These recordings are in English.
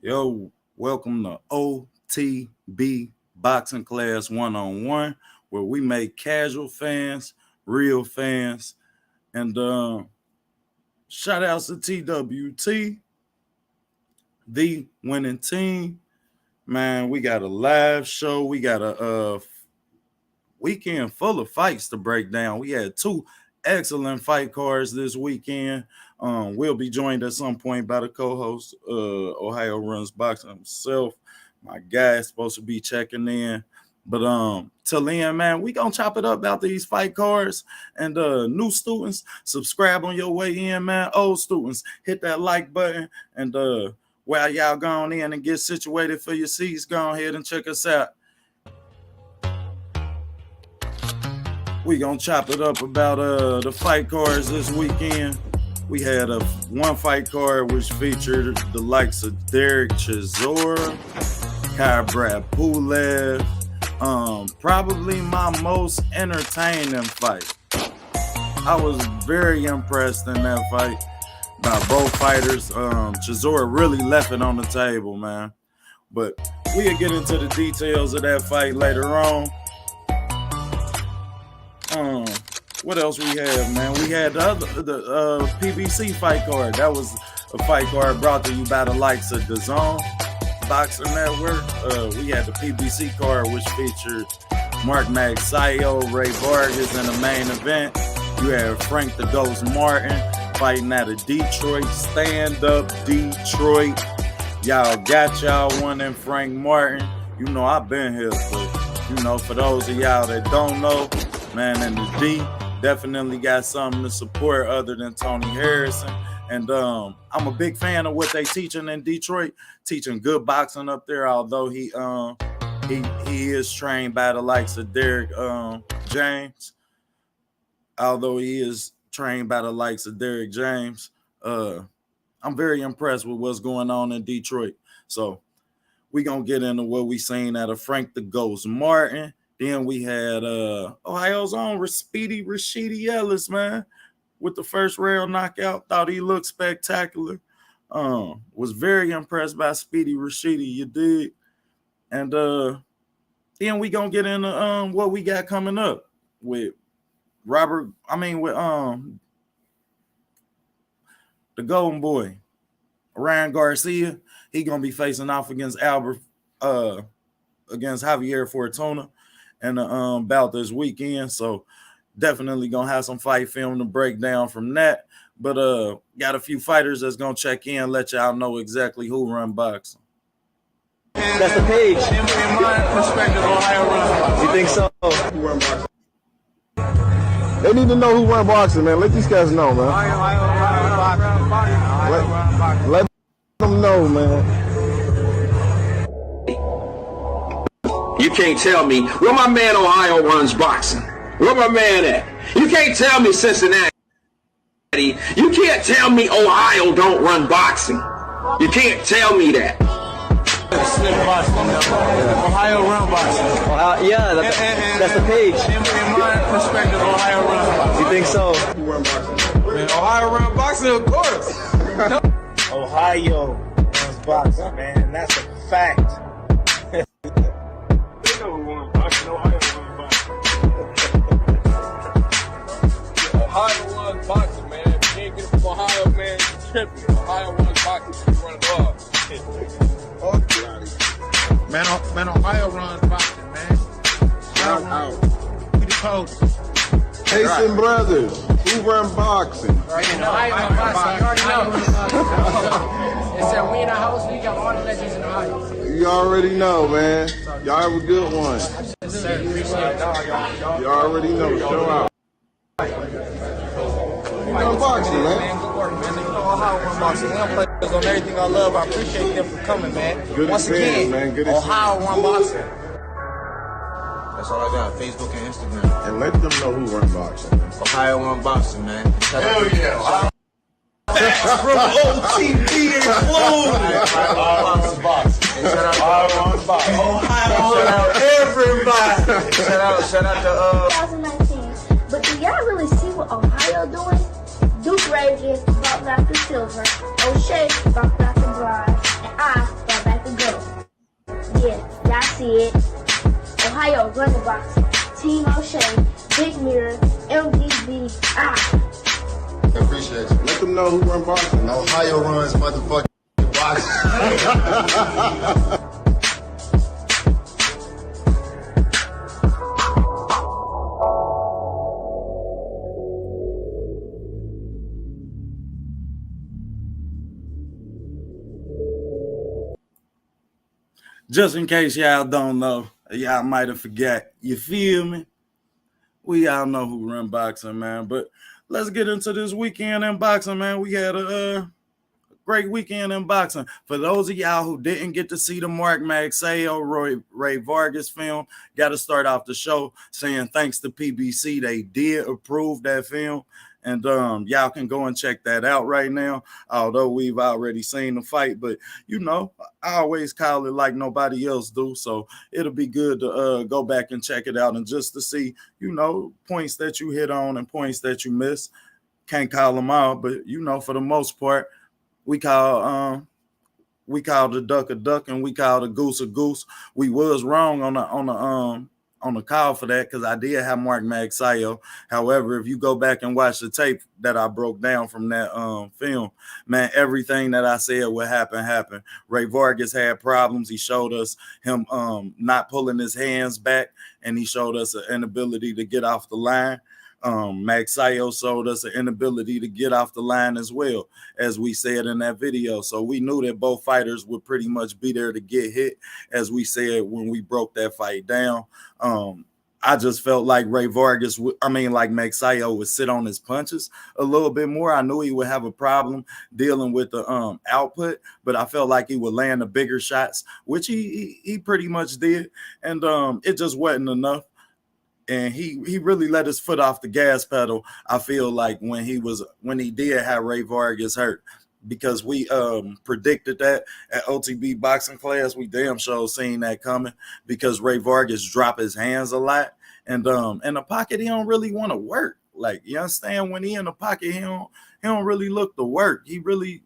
Yo, welcome to OTB Boxing Class 1-on-1, where we make casual fans, real fans, and shout outs to TWT, the winning team. Man, we got a live show. We got a weekend full of fights to break down. We had two excellent fight cards this weekend. We'll be joined at some point by the co-host, Ohio Runs Boxing himself. My guy is supposed to be checking in. But till then, man, we gonna chop it up about these fight cards. And new students, subscribe on your way in, man. Old students, hit that like button. And while y'all going in and get situated for your seats, go ahead and check us out. We gonna chop it up about the fight cards this weekend. We had one fight card which featured the likes of Derek Chisora, Pullev. Probably my most entertaining fight. I was very impressed in that fight by both fighters. Chisora really left it on the table, man. But we'll get into the details of that fight later on. What else we have, man? We had the PBC fight card. That was a fight card brought to you by the likes of DAZN Boxing Network. We had the PBC card, which featured Magsayo, Ray Vargas in the main event. You had Frank the Ghost Martin fighting out of Detroit. Stand up, Detroit. Y'all got y'all one in Frank Martin. You know I've been here, but you know, for those of y'all that don't know, man, in the D definitely got something to support other than Tony Harrison. And I'm a big fan of what they teaching in Detroit, teaching good boxing up there, although he is trained by the likes of Derek James. Although he is trained by the likes of Derek James, I'm very impressed with what's going on in Detroit. So we're going to get into what we seen out of Frank the Ghost Martin. Then we had Ohio's own Speedy Rashidi Ellis, man, with the first round knockout. Thought he looked spectacular. Was very impressed by Speedy Rashidi, you dig? And then we gonna get into what we got coming up with the Golden Boy, Ryan Garcia. He gonna be facing off against Javier Fortuna and bout this weekend. So definitely gonna have some fight film to break down from that. But got a few fighters that's gonna check in, let y'all know exactly who run boxing. That's the page. In my perspective, Ohio runs boxing. You think so? Who run boxing? They need to know who run boxing, man. Let these guys know, man. Ohio run boxing. Let them know, man. You can't tell me where my man Ohio runs boxing. Where my man at? You can't tell me Cincinnati. You can't tell me Ohio don't run boxing. You can't tell me that. Ohio run boxing. Yeah, that's the page. In my perspective, Ohio runs boxing. You think so? Who run boxing? Man, Ohio run boxing, of course. Ohio runs boxing, man. That's a fact. Ohio runs boxing, man. If you ain't get it from Ohio, man, you tripping. Ohio runs boxing, you run it off. Man, Ohio runs boxing, man. Shout out. We the coach. Jason Brothers, who run boxing? Ohio runs boxing. You already know. It's a we in the house. We got all the legends in Ohio. You already know, man. Y'all have a good one. Sir, appreciate it. You already know. Show out. You run boxing, man. Good work, man. You know Ohio runs boxing. Young players on everything I love. I appreciate them for coming, man. Good Once experience, again, man. Good Ohio run boxing. That's all I got. Facebook and Instagram. And let them know who run boxing, man. Ohio run boxing, man. Hell yeah. From OTB included. Ohio runs boxing. Ohio runs boxing. Ohio, everybody. Shout out to 2019. But do y'all really see what Ohio doing? Duke Rages about Dr. Silver, O'Shea about Dr. Bride, and I about Yeah, y'all see it. Ohio running boxing. Team O'Shea, Big Mirror, MDB. I appreciate you. Let them know who run boxing. Ohio runs motherfucking boxing. Just in case y'all don't know, y'all might have forgot. You feel me? We all know who run boxing, man. But let's get into this weekend in boxing, man. We had a great weekend in boxing. For those of y'all who didn't get to see the Mark Magsayo, Ray Vargas film, got to start off the show saying thanks to PBC, they did approve that film. And y'all can go and check that out right now, although we've already seen the fight. But, you know, I always call it like nobody else do. So it'll be good to go back and check it out and just to see, you know, points that you hit on and points that you miss. Can't call them all, but, you know, for the most part, we call the duck a duck and we call the goose a goose. We was wrong on the call for that because I did have Mark Magsayo. However, if you go back and watch the tape that I broke down from that film, man, everything that I said would happen happened. Ray Vargas had problems. He showed us him not pulling his hands back, and he showed us an inability to get off the line. Magsayo showed us an inability to get off the line as well, as we said in that video. So we knew that both fighters would pretty much be there to get hit, as we said when we broke that fight down. I just felt like Magsayo would sit on his punches a little bit more. I knew he would have a problem dealing with the output, but I felt like he would land the bigger shots, which he pretty much did, and it just wasn't enough. And he really let his foot off the gas pedal, I feel like, when he did have Ray Vargas hurt, because we predicted that at OTB boxing class. We damn sure seen that coming, because Ray Vargas drop his hands a lot, and in the pocket he don't really want to work. Like, you understand, when he in the pocket he don't really look to work. He really,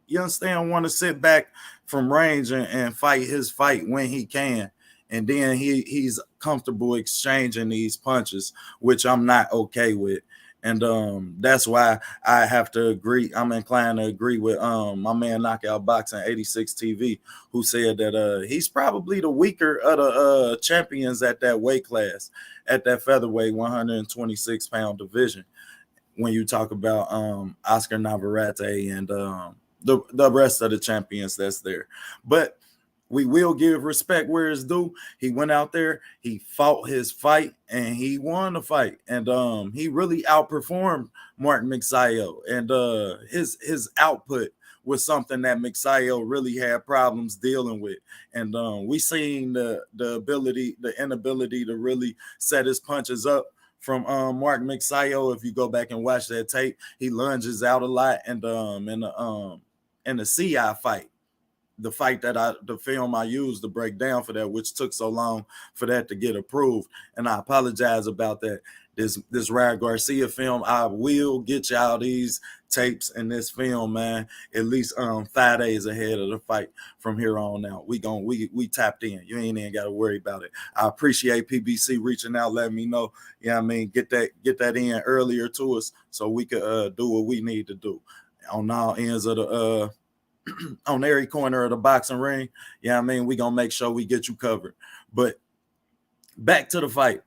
you understand, want to sit back from range and fight his fight when he can. And then he's comfortable exchanging these punches, which I'm not okay with. And that's why I have to agree. I'm inclined to agree with my man Knockout Boxing 86 TV, who said that he's probably the weaker of the champions at that weight class, at that featherweight 126-pound division, when you talk about Oscar Navarrete and the rest of the champions that's there. But we will give respect where it's due. He went out there, he fought his fight, and he won the fight. And he really outperformed Mark Magsayo. And his output was something that Magsayo really had problems dealing with. And we seen the inability to really set his punches up from Mark Magsayo. If you go back and watch that tape, he lunges out a lot. And in the CI fight, the film I used to break down for that, which took so long for that to get approved, and I apologize about that. This Ryan Garcia film, I will get y'all these tapes and this film, man, at least 5 days ahead of the fight from here on out. We tapped in. You ain't even got to worry about it. I appreciate PBC reaching out, letting me know. You know what I mean? Get that in earlier to us so we could do what we need to do on all ends of the on every corner of the boxing ring. Yeah, I mean, we gonna make sure we get you covered. But back to the fight,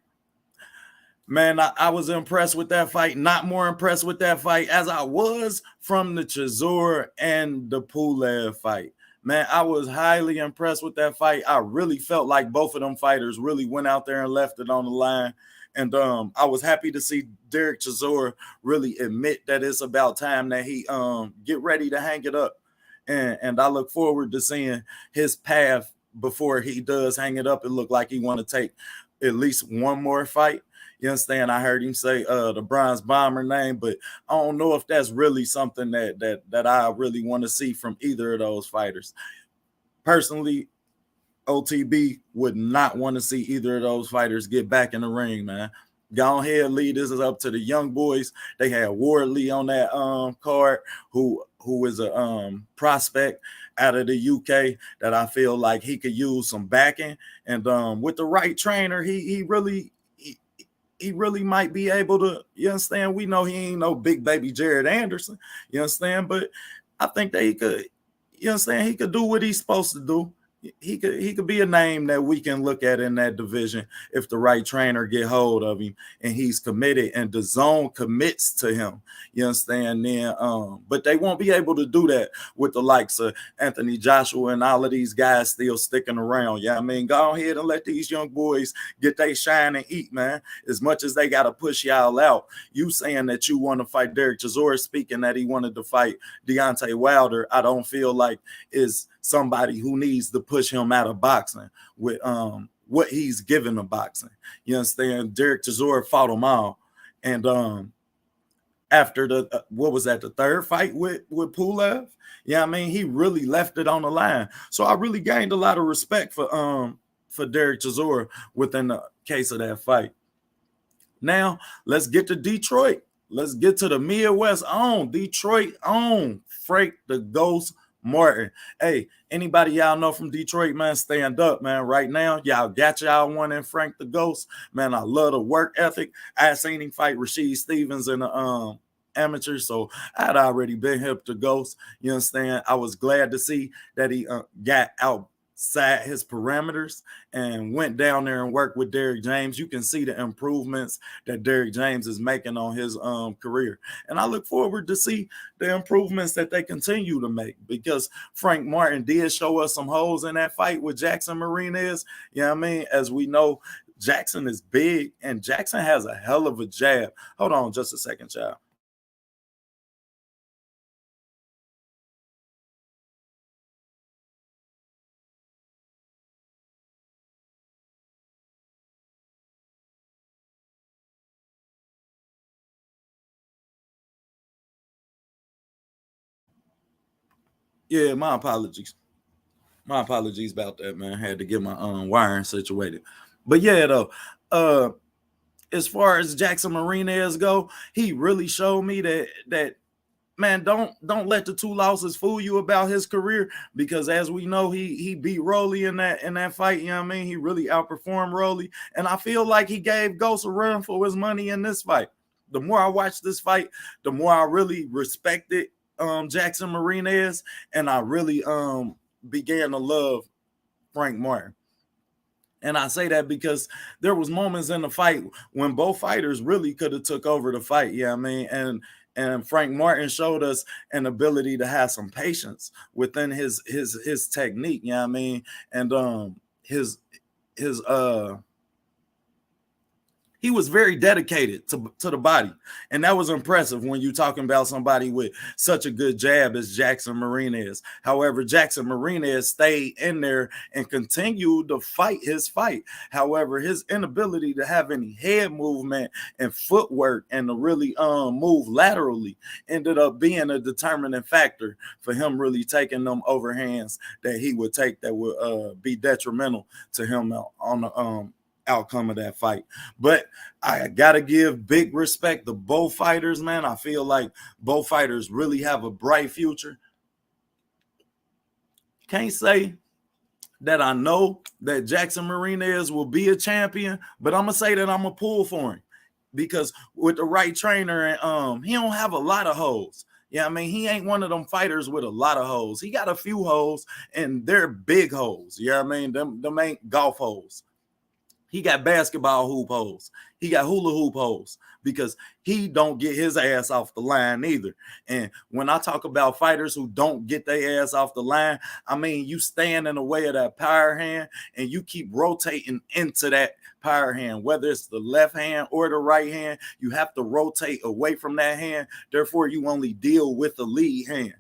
man. I was impressed with that fight. Not more impressed with that fight as I was from the Chisora and the Pullev fight. Man, I was highly impressed with that fight. I really felt like both of them fighters really went out there and left it on the line. And I was happy to see Derek Chisora really admit that it's about time that he get ready to hang it up. And I look forward to seeing his path before he does hang it up. It looked like he want to take at least one more fight. You understand? I heard him say the Bronze Bomber name, but I don't know if that's really something that I really want to see from either of those fighters. Personally, OTB would not want to see either of those fighters get back in the ring, man. go ahead, lead this is up to the young boys. They had Wardley on that card, who is a prospect out of the UK that I feel like he could use some backing. And with the right trainer, he really might be able to, you understand? We know he ain't no big baby Jared Anderson, you understand? But I think that he could, you understand, he could do what he's supposed to do. He could be a name that we can look at in that division if the right trainer get hold of him and he's committed and the zone commits to him. You understand? Then but they won't be able to do that with the likes of Anthony Joshua and all of these guys still sticking around. Yeah, I mean, go ahead and let these young boys get they shine and eat, man. As much as they gotta push y'all out. You saying that you want to fight Derek Chisora, speaking that he wanted to fight Deontay Wilder, I don't feel like is somebody who needs to push him out of boxing with what he's given to boxing. You understand? Derek Chisora fought them all. And after the what was that, the third fight with Pullev? Yeah, I mean, he really left it on the line. So I really gained a lot of respect for Derek Chisora within the case of that fight. Now let's get to Detroit. Let's get to the Midwest on Detroit on Frank the Ghost Martin. Hey, anybody y'all know from Detroit, man, stand up, man. Right now, y'all got y'all one in Frank the Ghost. Man, I love the work ethic. I seen him fight Rashid Stevens in the amateur, so I'd already been hip to Ghost. You understand? I was glad to see that he got outside his parameters and went down there and worked with Derek James. You can see the improvements that Derek James is making on his career. And I look forward to see the improvements that they continue to make, because Frank Martin did show us some holes in that fight with Jackson Marinez. You know what I mean? As we know, Jackson is big and Jackson has a hell of a jab. Hold on just a second, child. Yeah, my apologies. My apologies about that, man. I had to get my wiring situated. But yeah, though, as far as Jackson Marinez go, he really showed me that man, don't let the two losses fool you about his career, because as we know, he beat Rolly in that fight. You know what I mean? He really outperformed Rolly, and I feel like he gave Ghost a run for his money in this fight. The more I watched this fight, the more I really respected Jackson Marinez, and I really began to love Frank Martin. And I say that because there was moments in the fight when both fighters really could have took over the fight. Yeah, I mean, and Frank Martin showed us an ability to have some patience within his technique. Yeah, I mean, and his he was very dedicated to the body. And that was impressive when you're talking about somebody with such a good jab as Jackson Marinez. However, Jackson Marinez stayed in there and continued to fight his fight. However, his inability to have any head movement and footwork and to really move laterally ended up being a determining factor for him really taking them overhands that he would take that would be detrimental to him on the outcome of that fight. But I gotta give big respect to both fighters, man. I feel like both fighters really have a bright future. Can't say that I know that Jackson Marinez will be a champion, but I'm gonna say that I'm gonna pull for him, because with the right trainer, and he don't have a lot of holes. Yeah, I mean, he ain't one of them fighters with a lot of holes. He got a few holes, and they're big holes. Yeah, I mean, them ain't golf holes. He got basketball hoop holes. He got hula hoop holes, because he don't get his ass off the line either. And when I talk about fighters who don't get their ass off the line, I mean, you stand in the way of that power hand and you keep rotating into that power hand, whether it's the left hand or the right hand, you have to rotate away from that hand. Therefore, you only deal with the lead hand.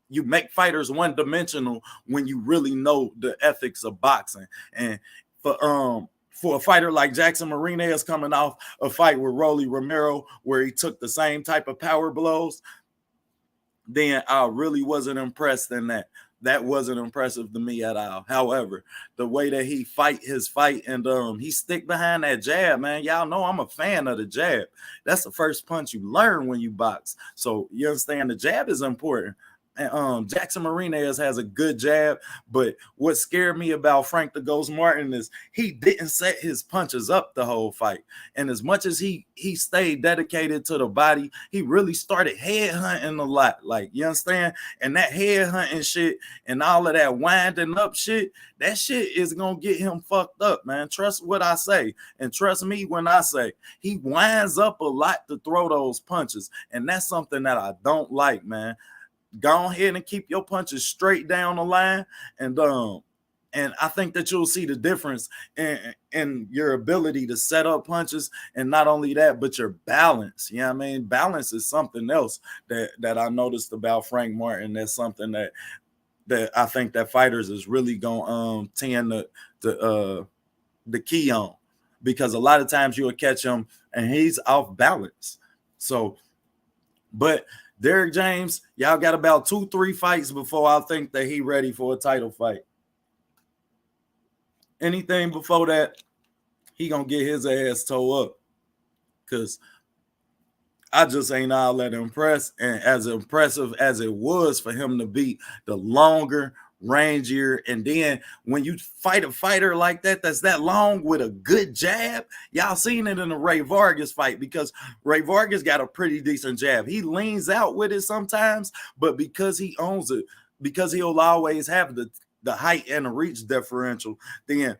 You make fighters one-dimensional when you really know the ethics of boxing. And for a fighter like Jackson Marinez coming off a fight with Rolly Romero where he took the same type of power blows, then I really wasn't impressed in that. that wasn't impressive to me at all. However, the way that he fight his fight and he stick behind that jab, man. Y'all know I'm a fan of the jab. That's the first punch you learn when you box. So you understand the jab is important. And Jackson Marinez has a good jab, but what scared me about Frank the Ghost Martin is he didn't set his punches up the whole fight. And as much as he stayed dedicated to the body, he really started head hunting a lot. Like, you understand? And that head hunting shit and all of that winding up shit, that shit is gonna get him fucked up, man. Trust what I say, and trust me when I say he winds up a lot to throw those punches, and that's something that I don't like, man. Go ahead and keep your punches straight down the line, and I think that you'll see the difference in your ability to set up punches, and not only that, but your balance. You know what I mean? Balance is something else that I noticed about Frank Martin. That's something that I think that fighters is really gonna tend to the key on, because a lot of times you'll catch him and he's off balance. So, but Derek James, y'all got about 2-3 fights before I think that he ready for a title fight. Anything before that, he gonna get his ass toe up, because I just ain't all that impressed. And as impressive as it was for him to beat the longer, rangier, and then when you fight a fighter like that that's that long with a good jab, y'all seen it in the Ray Vargas fight, because Ray Vargas got a pretty decent jab. He leans out with it sometimes, but because he owns it, because he'll always have the height and the reach differential, then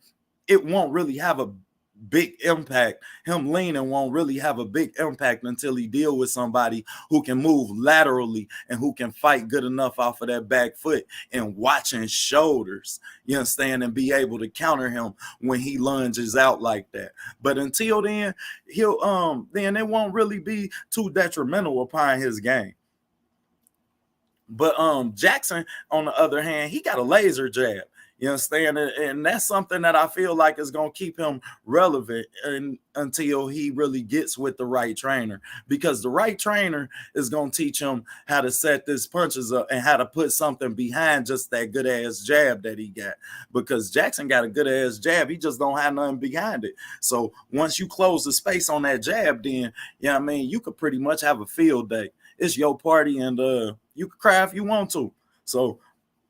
it won't really have a big impact. Him leaning won't really have a big impact until he deal with somebody who can move laterally and who can fight good enough off of that back foot and watching shoulders, you understand, and be able to counter him when he lunges out like that. But until then, then it won't really be too detrimental upon his game. But Jackson, on the other hand, he got a laser jab. You understand? And that's something that I feel like is going to keep him relevant until he really gets with the right trainer, because the right trainer is going to teach him how to set his punches up and how to put something behind just that good ass jab that he got, because Jackson got a good ass jab. He just don't have nothing behind it. So once you close the space on that jab, then, you know what I mean, you could pretty much have a field day. It's your party, and you can cry if you want to. So,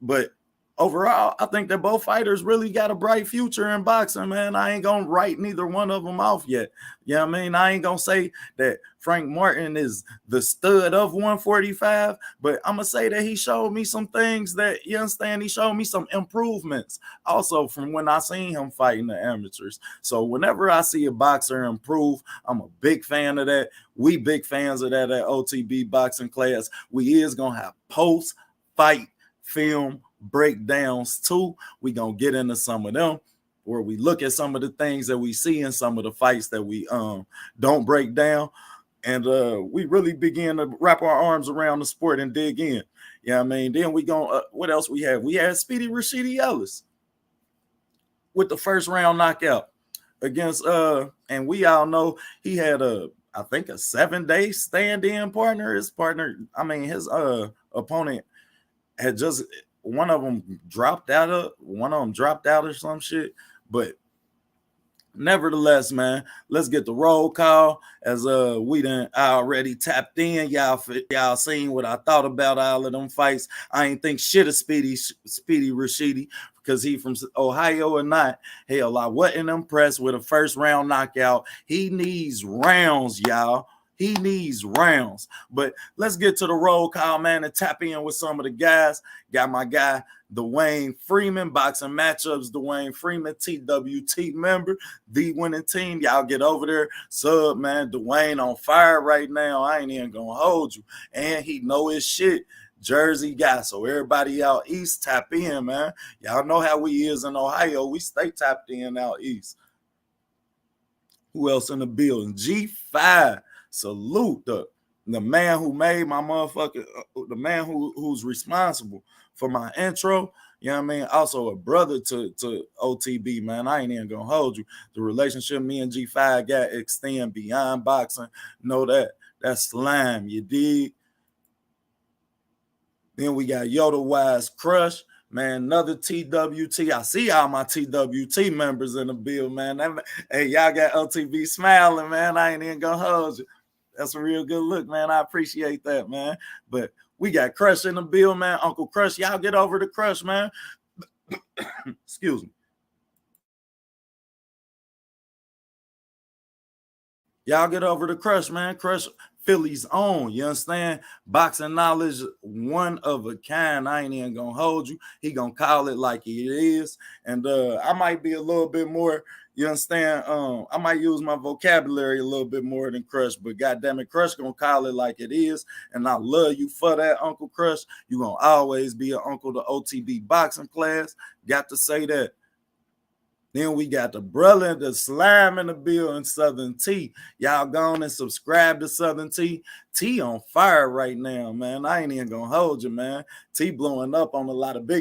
but overall, I think that both fighters really got a bright future in boxing, man. I ain't going to write neither one of them off yet. You know what I mean? I ain't going to say that Frank Martin is the stud of 145, but I'm going to say that he showed me some things that, you understand, he showed me some improvements also from when I seen him fighting the amateurs. So whenever I see a boxer improve, I'm a big fan of that. We big fans of that at OTB boxing class. We is going to have post-fight film breakdowns too. We gonna get into some of them, where we look at some of the things that we see in some of the fights that we don't break down, and we really begin to wrap our arms around the sport and dig in. You know what I mean? Then we gonna what else we have? We had Speedy Rashidi Ellis with the first round knockout against and we all know he had I think a 7-day stand-in partner. His partner, I mean his opponent had just one of them dropped out or some shit. But nevertheless, man, let's get the roll call, as we done already tapped in. Y'all seen what I thought about all of them fights. I ain't think shit of Speedy Rashidi, because he from Ohio or not. Hell, I wasn't impressed with a first round knockout. He needs rounds, y'all. He needs rounds. But let's get to the roll call, man, and tap in with some of the guys. Got my guy, Dwayne Freeman, Boxing Matchups, Dwayne Freeman, TWT member, the winning team. Y'all get over there. Sub, man, Dwayne on fire right now. I ain't even going to hold you. And he know his shit. Jersey guy. So everybody out east, tap in, man. Y'all know how we is in Ohio. We stay tapped in out east. Who else in the building? G5. Salute the man who made my motherfucking, the man who's responsible for my intro. You know what I mean? Also a brother to OTB, man. I ain't even gonna hold you. The relationship me and G5 got extend beyond boxing. Know that. That's slime, you dig? Then we got Yoda Wise Crush, Man, another TWT. I see all my TWT members in the bill, man. Hey, y'all got LTV smiling, man. I ain't even gonna hold you. That's a real good look, man. I appreciate that, man. But we got Crush in the bill, man. Uncle Crush, y'all get over the Crush, man. Excuse me. Y'all get over the Crush, man. Crush Philly's own. You understand? Boxing knowledge, one of a kind. I ain't even gonna hold you. He gonna call it like it is. And I might be a little bit more, you understand? I might use my vocabulary a little bit more than Crush, but goddamn it, Crush gonna call it like it is. And I love you for that, Uncle Crush. You gonna always be an uncle to OTB boxing class. Got to say that. Then we got the brother, the slime in the bill in Southern T. Y'all go on and subscribe to Southern T. T on fire right now, man. I ain't even gonna hold you, man. T blowing up on a lot of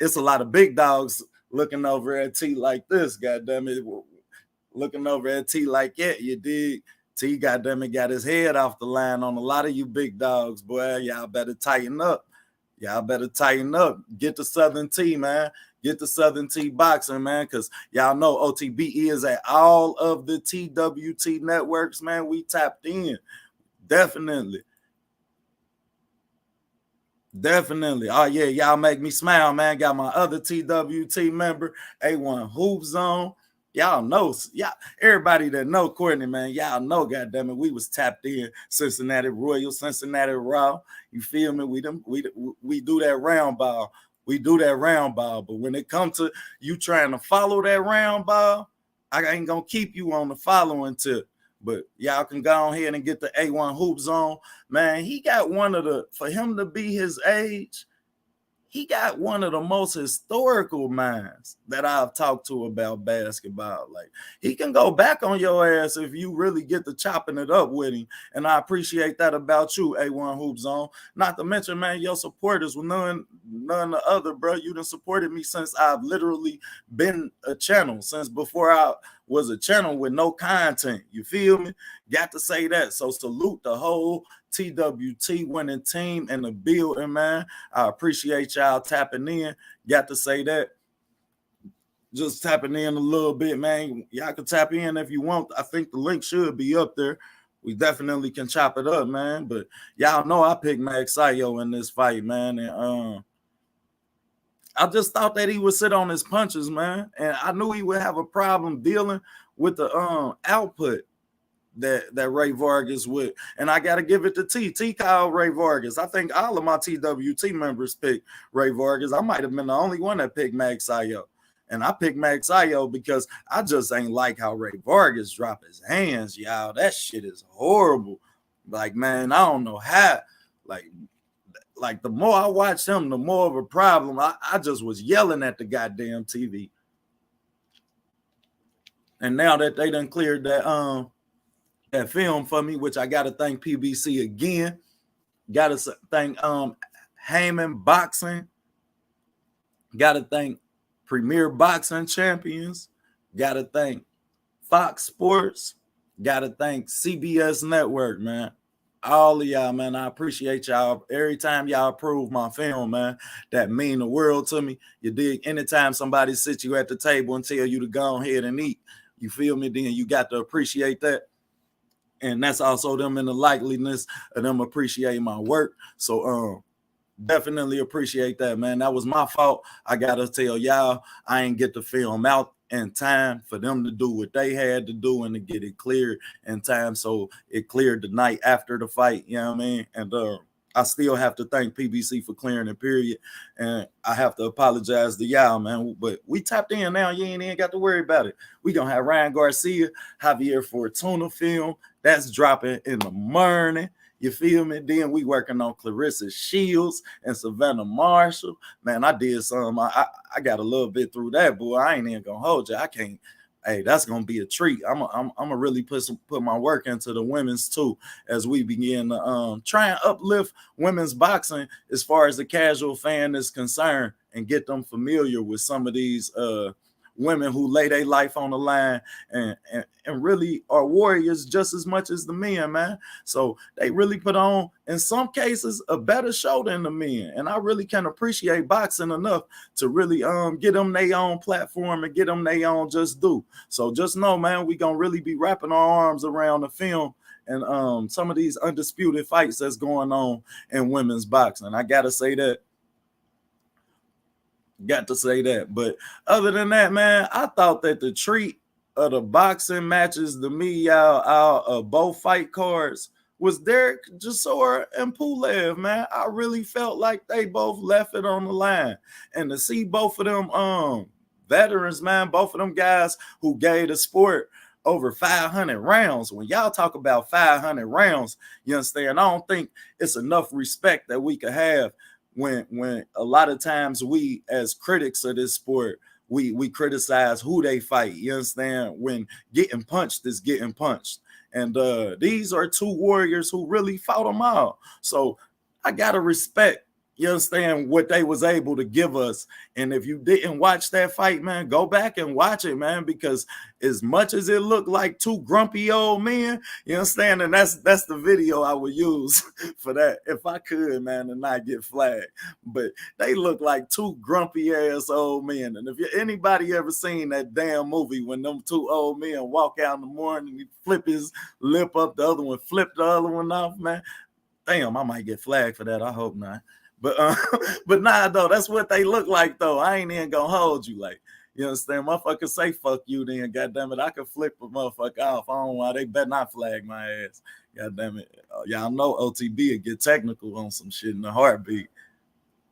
it's a lot of big dogs looking over at T like this, goddamn it. Looking over at T like, yeah, you dig? T, goddamn it, got his head off the line on a lot of you big dogs, boy. Y'all better tighten up. Y'all better tighten up. Get the Southern T, man. Get the Southern T boxing, man, because y'all know OTB is at all of the TWT networks, man. We tapped in. Definitely. Definitely. Oh, yeah, y'all make me smile, man. Got my other TWT member, A1 Hoop Zone. Y'all know, everybody that know Courtney, man, y'all know, goddammit, we was tapped in. Cincinnati Royal, Cincinnati Raw. You feel me? We do that round ball. We do that round ball. But when it comes to you trying to follow that round ball, I ain't gonna keep you on the following tip. But y'all can go ahead and get the A1 Hoop Zone. Man, he got for him to be his age, he got one of the most historical minds that I've talked to about basketball. Like, he can go back on your ass if you really get to chopping it up with him. And I appreciate that about you, A1 Hoop Zone. Not to mention, man, your supporters were none the other, bro. You done supported me since I've literally been a channel, since before I was a channel with no content. You feel me? Got to say that. So salute the whole TWT winning team and the building, man. I appreciate y'all tapping in. Got to say that. Just tapping in a little bit, man. Y'all can tap in if you want. I think the link should be up there. We definitely can chop it up, man. But y'all know I picked Magsayo in this fight, man. And I just thought that he would sit on his punches, man. And I knew he would have a problem dealing with the output that Ray Vargas would. And I got to give it to T. T called Ray Vargas. I think all of my TWT members picked Ray Vargas. I might have been the only one that picked Magsayo. And I picked Magsayo because I just ain't like how Ray Vargas dropped his hands, y'all. That shit is horrible. Like, man, I don't know how. Like the more I watched him, the more of a problem. I just was yelling at the goddamn TV. And now that they done cleared that film for me, which I got to thank PBC again. Got to thank Heyman Boxing. Got to thank Premier Boxing Champions. Got to thank Fox Sports. Got to thank CBS Network, man. All of y'all, man. I appreciate y'all. Every time y'all approve my film, man, that mean the world to me. You dig? Anytime somebody sits you at the table and tell you to go ahead and eat, you feel me? Then you got to appreciate that. And that's also them in the likeliness of them appreciating my work. So definitely appreciate that, man. That was my fault. I gotta tell y'all, I ain't get the film out in time for them to do what they had to do and to get it cleared in time. So it cleared the night after the fight, you know what I mean? And I still have to thank PBC for clearing the period. And I have to apologize to y'all, man. But we tapped in now. You ain't even got to worry about it. We gonna have Ryan Garcia, Javier Fortuna film. That's dropping in the morning. You feel me? Then we working on Clarissa Shields and Savannah Marshall. Man, I did some. I got a little bit through that, boy. I ain't even gonna hold you. I can't. Hey, that's gonna be a treat. I'm gonna really put my work into the women's too as we begin to try and uplift women's boxing as far as the casual fan is concerned and get them familiar with some of these women who lay their life on the line and really are warriors just as much as the men, man. So they really put on, in some cases, a better show than the men. And I really can appreciate boxing enough to really get them their own platform and get them their own just do. So just know, man, we gonna really be wrapping our arms around the film and some of these undisputed fights that's going on in women's boxing. I gotta say that. Got to say that. But other than that, man, I thought that the treat of the boxing matches, the me out both fight cards, was Derek Chisora and Pullev, man. I really felt like they both left it on the line. And to see both of them veterans, man, both of them guys who gave the sport over 500 rounds. When y'all talk about 500 rounds, you understand, I don't think it's enough respect that we could have when a lot of times we as critics of this sport, we criticize who they fight. You understand? When getting punched is getting punched. And these are two warriors who really fought them all. So I gotta respect, you understand, what they was able to give us. And if you didn't watch that fight, man, go back and watch it, man, because as much as it looked like two grumpy old men, you understand, and that's the video I would use for that if I could, man, and not get flagged. But they look like two grumpy ass old men. And if anybody ever seen that damn movie when them two old men walk out in the morning and he flip his lip up, the other one flip the other one off, man, damn, I might get flagged for that. I hope not. But nah, though, that's what they look like, though. I ain't even gonna hold you, like, you understand? Motherfucker say fuck you, then goddamn it, I could flip a motherfucker off. I don't know why they better not flag my ass. Goddamn it, y'all know OTB will get technical on some shit in a heartbeat.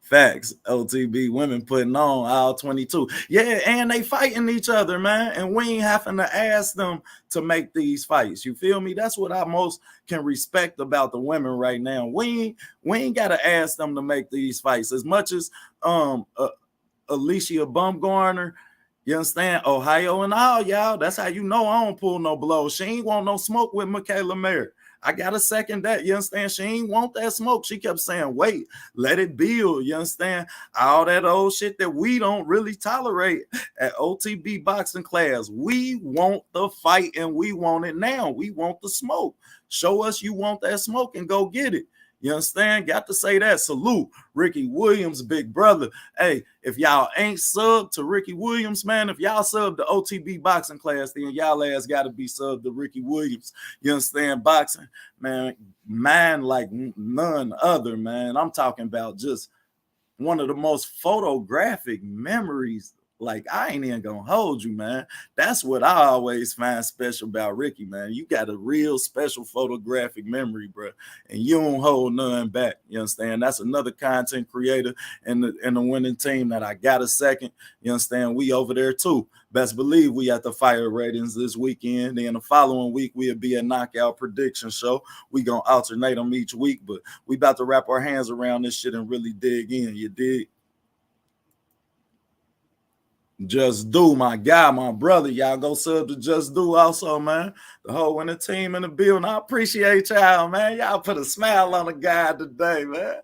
Facts. OTB women putting on all 22. Yeah, and they fighting each other, man. And we ain't having to ask them to make these fights. You feel me? That's what I most can respect about the women right now. We ain't got to ask them to make these fights. As much as Alicia Bumgarner, you understand, Ohio and all, y'all. That's how you know I don't pull no blows. She ain't want no smoke with Michaela Merritt. I got to second that. You understand? She ain't want that smoke. She kept saying, wait, let it build. You understand? All that old shit that we don't really tolerate at OTB boxing class. We want the fight and we want it now. We want the smoke. Show us you want that smoke and go get it. You understand? Got to say that. Salute Ricky Williams, big brother. Hey, if y'all ain't subbed to Ricky Williams, man, if y'all subbed to OTB boxing class, then y'all ass got to be subbed to Ricky Williams. You understand? Boxing, man, man like none other, man. I'm talking about just one of the most photographic memories. Like, I ain't even gonna hold you, man. That's what I always find special about Ricky, man. You got a real special photographic memory, bro, and you don't hold none back. You understand? That's another content creator in the winning team that I got a second. You understand? We over there too. Best believe we at the fire ratings this weekend. Then the following week we'll be a knockout prediction show. We gonna alternate them each week, but we about to wrap our hands around this shit and really dig in. You dig? Just Do, my guy, my brother. Y'all go sub to Just Do also, man. The whole winning team in the building. I appreciate y'all, man. Y'all put a smile on the guy today, man.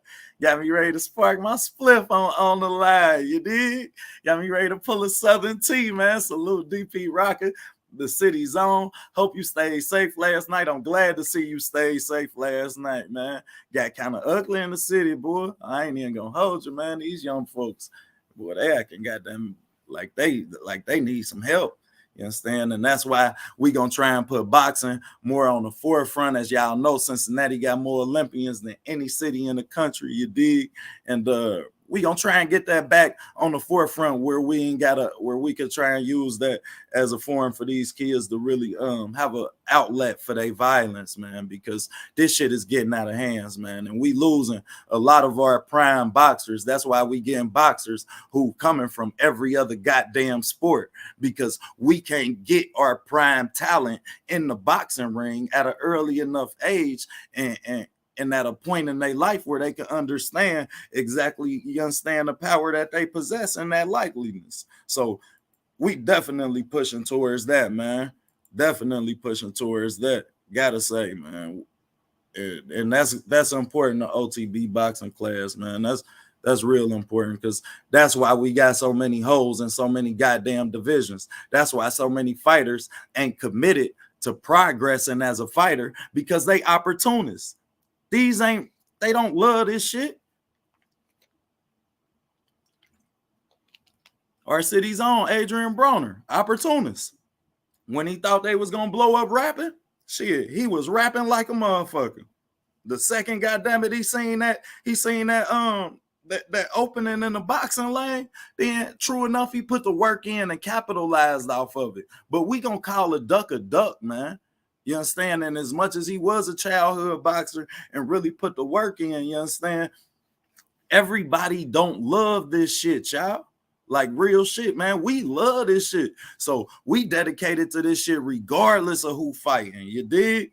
Got me ready to spark my spliff on the line. You dig? Got me ready to pull a Southern T, man. Salute DP Rocket, the city zone. Hope you stayed safe last night. I'm glad to see you stayed safe last night, man. Got kind of ugly in the city, boy. I ain't even gonna hold you, man. These young folks, boy, they acting goddamn like they need some help. You understand? And that's why we gonna try and put boxing more on the forefront. As y'all know, Cincinnati got more Olympians than any city in the country. You dig? And we gonna try and get that back on the forefront where we could try and use that as a forum for these kids to really have an outlet for their violence, man, because this shit is getting out of hands, man, and we losing a lot of our prime boxers. That's why we getting boxers who coming from every other goddamn sport, because we can't get our prime talent in the boxing ring at an early enough age and at a point in their life where they can understand exactly, you understand the power that they possess and that likeliness. So we definitely pushing towards that, man. Definitely pushing towards that. Gotta say, man. And that's important to OTB boxing class, man. That's That's real important because that's why we got so many holes and so many goddamn divisions. That's why so many fighters ain't committed to progressing as a fighter because they opportunists. They don't love this shit. Our city's own Adrian Broner, opportunist. When he thought they was gonna blow up rapping, shit, he was rapping like a motherfucker. The second, goddamn it, he seen that that opening in the boxing lane, then true enough, he put the work in and capitalized off of it. But we gonna call a duck, man. You understand? And as much as he was a childhood boxer and really put the work in, you understand? Everybody don't love this shit, y'all. Like real shit, man. We love this shit. So we dedicated to this shit regardless of who fighting. You dig?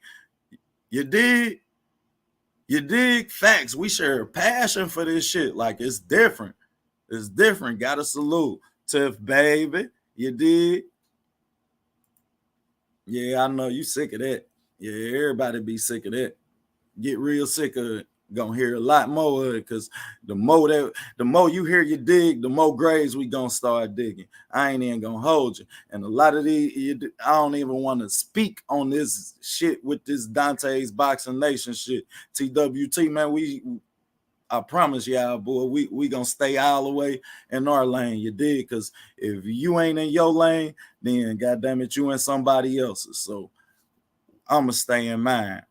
You dig? You dig? Facts. We share a passion for this shit. Like it's different. It's different. Gotta salute. Tiff, baby. You dig? Yeah, I know you sick of that. Yeah, everybody be sick of that. Get real sick of it. Gonna hear a lot more of it because the more you hear you dig, the more graves we gonna start digging. I ain't even gonna hold you. And a lot of these, I don't even want to speak on this shit with this Dante's Boxing Nation shit. TWT, man, I promise y'all, boy, we gonna stay all the way in our lane. You dig? Because if you ain't in your lane, then goddamn it, you in somebody else's. So I'ma stay in mine.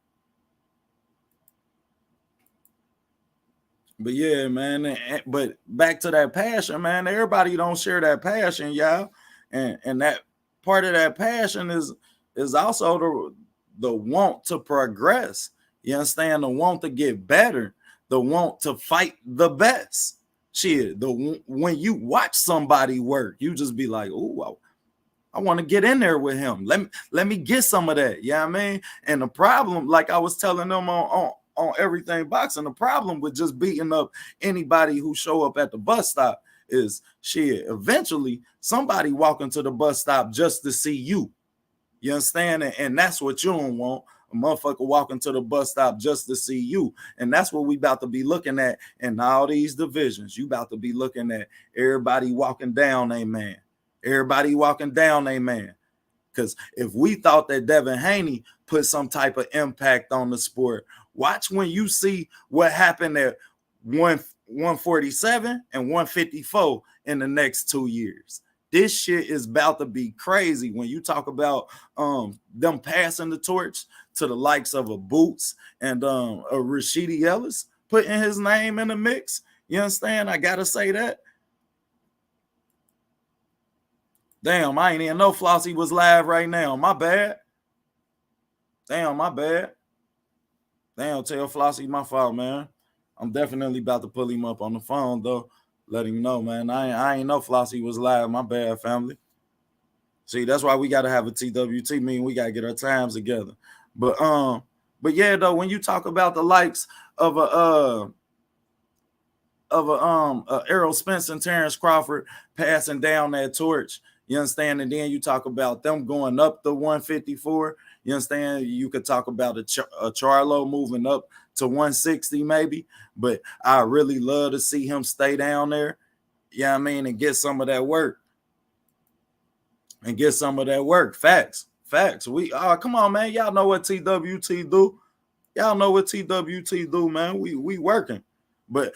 But yeah, man. But back to that passion, man. Everybody don't share that passion, y'all. And that part of that passion is also the want to progress. You understand? The want to get better. The want to fight the best. Shit. When you watch somebody work, you just be like, oh, I want to get in there with him. Let me get some of that. You know what I mean? And the problem, like I was telling them on Everything Boxing, the problem with just beating up anybody who show up at the bus stop is shit. Eventually, somebody walking to the bus stop just to see you. You understand? And that's what you don't want. A motherfucker walking to the bus stop just to see you. And that's what we about to be looking at in all these divisions. You about to be looking at everybody walking down a man. Everybody walking down a man. Because if we thought that Devin Haney put some type of impact on the sport, watch when you see what happened at 147 and 154 in the next 2 years. This shit is about to be crazy when you talk about them passing the torch to the likes of a Boots and a Rashidi Ellis, putting his name in the mix. You understand? I gotta say that. Damn, I ain't even know Flossie was live right now. My bad. Damn, my bad. Damn, tell Flossie my fault, man. I'm definitely about to pull him up on the phone, though. Let him know, man. I ain't know Flossie was live. My bad, family. See, that's why we got to have a TWT meeting. We got to get our times together. But yeah, though, when you talk about the likes of Erroll, Spence, and Tearance Crawford passing down that torch, you understand? And then you talk about them going up the 154. You understand? You could talk about a Charlo moving up to 160 maybe, but I really love to see him stay down there. You know what I mean? And get some of that work. Facts. Come on, man. Y'all know what TWT do. Y'all know what TWT do, man. We working. But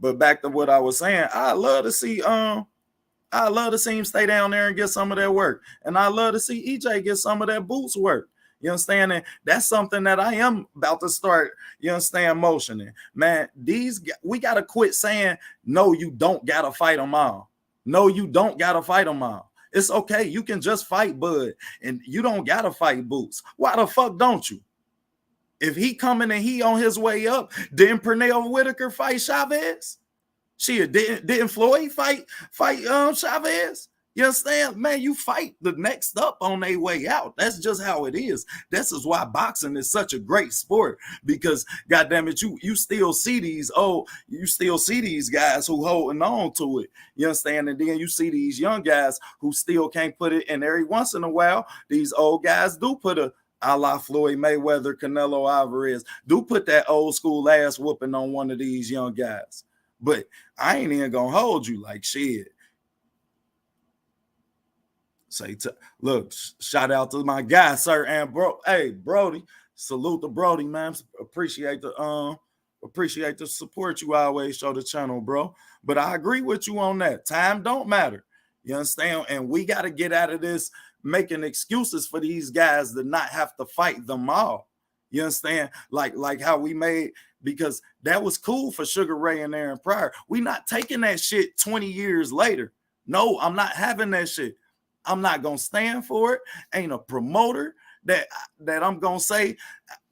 back to what I was saying, I love to see him stay down there and get some of that work. And I love to see EJ get some of that Boots work. You understand? And that's something that I am about to start, you understand, motioning. Man, we got to quit saying, no, you don't got to fight them all. No, you don't got to fight them all. It's okay. You can just fight Bud, and you don't got to fight Boots. Why the fuck don't you? If he coming and he on his way up, didn't Pernell Whitaker fight Chavez? Shit, didn't Floyd fight Chavez? You understand? Man, you fight the next up on their way out. That's just how it is. This is why boxing is such a great sport, because goddamn it, you still see these guys who holding on to it. You understand? And then you see these young guys who still can't put it, and every once in a while, these old guys do put a la Floyd Mayweather, Canelo Alvarez, do put that old school ass whooping on one of these young guys. But I ain't even gonna hold you like shit. Look, shout out to my guy, sir, and bro. Hey, Brody, salute to Brody, man. Appreciate the support you always show the channel, bro. But I agree with you on that. Time don't matter. You understand? And we got to get out of this making excuses for these guys to not have to fight them all. You understand? Like how we made, because that was cool for Sugar Ray and Aaron Pryor. We not taking that shit 20 years later. No, I'm not having that shit. I'm not gonna stand for it. Ain't a promoter that I'm gonna say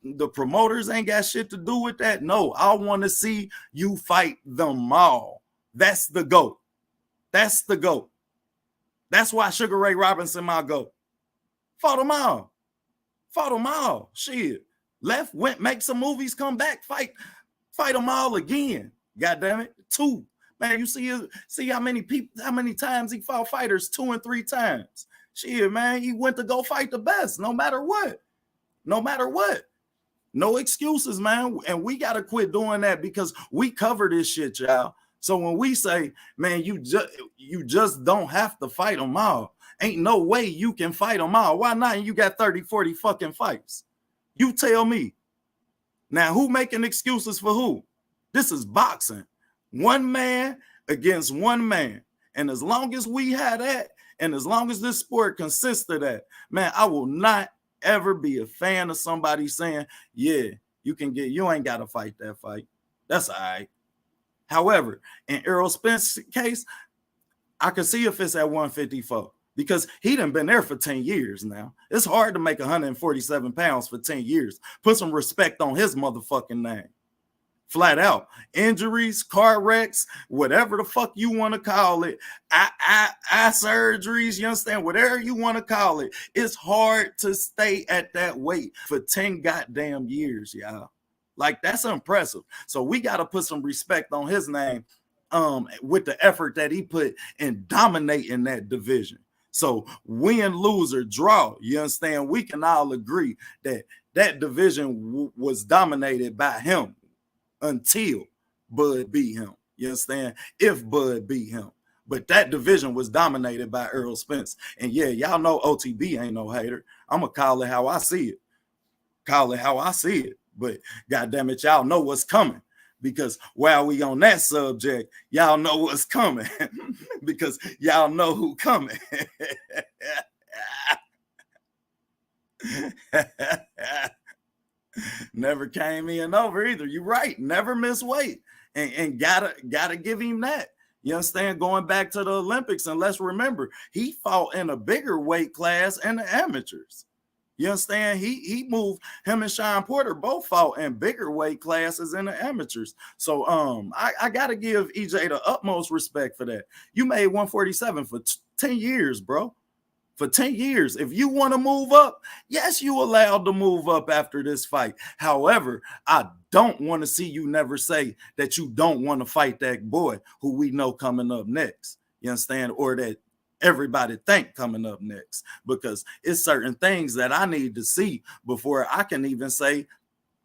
the promoters ain't got shit to do with that. No, I want to see you fight them all. That's the GOAT. That's the GOAT. That's why Sugar Ray Robinson my GOAT. Fought them all. Fought them all. Shit. Left, went, make some movies, come back, fight them all again. God damn it. 2. Man, you see how many times he fought fighters 2 and 3 times. Shit, man, he went to go fight the best, no matter what. No matter what. No excuses, man. And we got to quit doing that because we cover this shit, y'all. So when we say, man, you just don't have to fight them all. Ain't no way you can fight them all. Why not? You got 30, 40 fucking fights. You tell me. Now, who making excuses for who? This is boxing. One man against one man. And as long as we have that, and as long as this sport consists of that, man, I will not ever be a fan of somebody saying, yeah, you ain't got to fight that fight. That's all right. However, in Errol Spence's case, I can see if it's at 154 because he done been there for 10 years now. It's hard to make 147 pounds for 10 years. Put some respect on his motherfucking name. Flat out. Injuries, car wrecks, whatever the fuck you want to call it, eye surgeries, you understand? Whatever you want to call it, it's hard to stay at that weight for 10 goddamn years, y'all. Like, that's impressive. So we got to put some respect on his name with the effort that he put in dominating that division. So win, lose, or draw, you understand? We can all agree that that division was dominated by him until Bud beat him. You understand? If Bud beat him. But that division was dominated by Errol Spence. And yeah, y'all know OTB ain't no hater. I'm going to call it how I see it. Call it how I see it. But goddamn it, y'all know what's coming. Because while we on that subject, y'all know what's coming. Because y'all know who coming. Never came in over either. You're right. Never miss weight. And gotta give him that. You understand? Going back to the Olympics, and let's remember, he fought in a bigger weight class in the amateurs. You understand? He moved, him and Sean Porter both fought in bigger weight classes in the amateurs. So I gotta give EJ the utmost respect for that. You made 147 for 10 years, bro. For 10 years. If you want to move up, yes, you allowed to move up after this fight. However, I don't want to see you never say that you don't want to fight that boy who we know coming up next. You understand? Or that everybody think coming up next, because it's certain things that I need to see before I can even say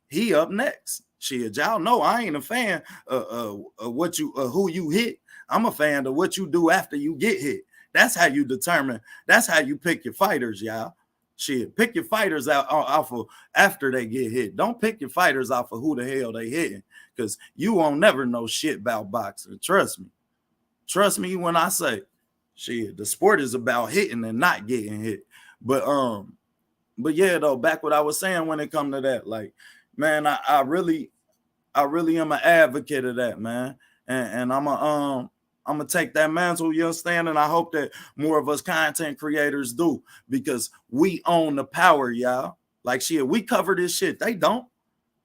he up next. Shit, y'all know I ain't a fan of what you who you hit. I'm a fan of what you do after you get hit. That's how you determine. That's how you pick your fighters, y'all. Shit, pick your fighters out off of after they get hit. Don't pick your fighters off of who the hell they hitting, because you won't never know shit about boxing. Trust me. Trust me when I say, shit, the sport is about hitting and not getting hit. But yeah, though, back what I was saying when it come to that, like, man, I really am an advocate of that, man. And I'm gonna take that mantle, you understand? And I hope that more of us content creators do, because we own the power, y'all. Like, shit, we cover this shit. They don't.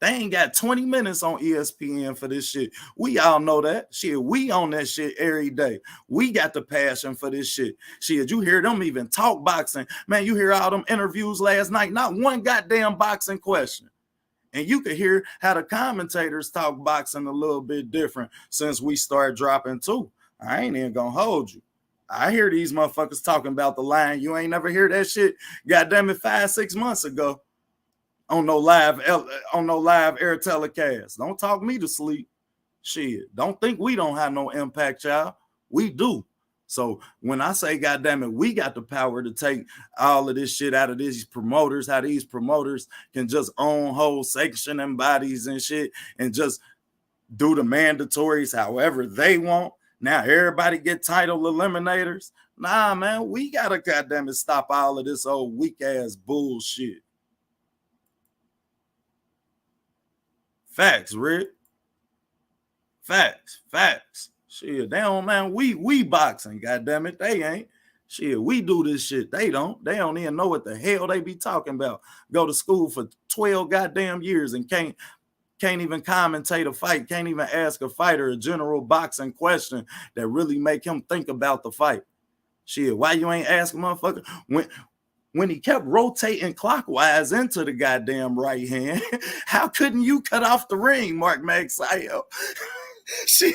They ain't got 20 minutes on ESPN for this shit. We all know that. Shit, we own that shit every day. We got the passion for this shit. Shit, you hear them even talk boxing. Man, you hear all them interviews last night. Not one goddamn boxing question. And you could hear how the commentators talk boxing a little bit different since we started dropping too. I ain't even gonna hold you. I hear these motherfuckers talking about the line. You ain't never hear that shit. Goddamn it, 5-6 months ago. On no live air telecast. Don't talk me to sleep. Shit, don't think we don't have no impact, y'all. We do. So when I say, goddamn it, we got the power to take all of this shit out of these promoters, how these promoters can just own whole section and bodies and shit and just do the mandatories however they want. Now everybody get title eliminators. Nah, man, we gotta goddamn it stop all of this old weak ass bullshit. Facts, Rick. Facts. Shit, they don't, man. We boxing, goddamn it. They ain't. Shit, we do this shit. They don't. They don't even know what the hell they be talking about. Go to school for 12 goddamn years and can't even commentate a fight, can't even ask a fighter a general boxing question that really make him think about the fight. Shit, why you ain't asking motherfucker when he kept rotating clockwise into the goddamn right hand? How couldn't you cut off the ring, Mark Magsayo? Shit.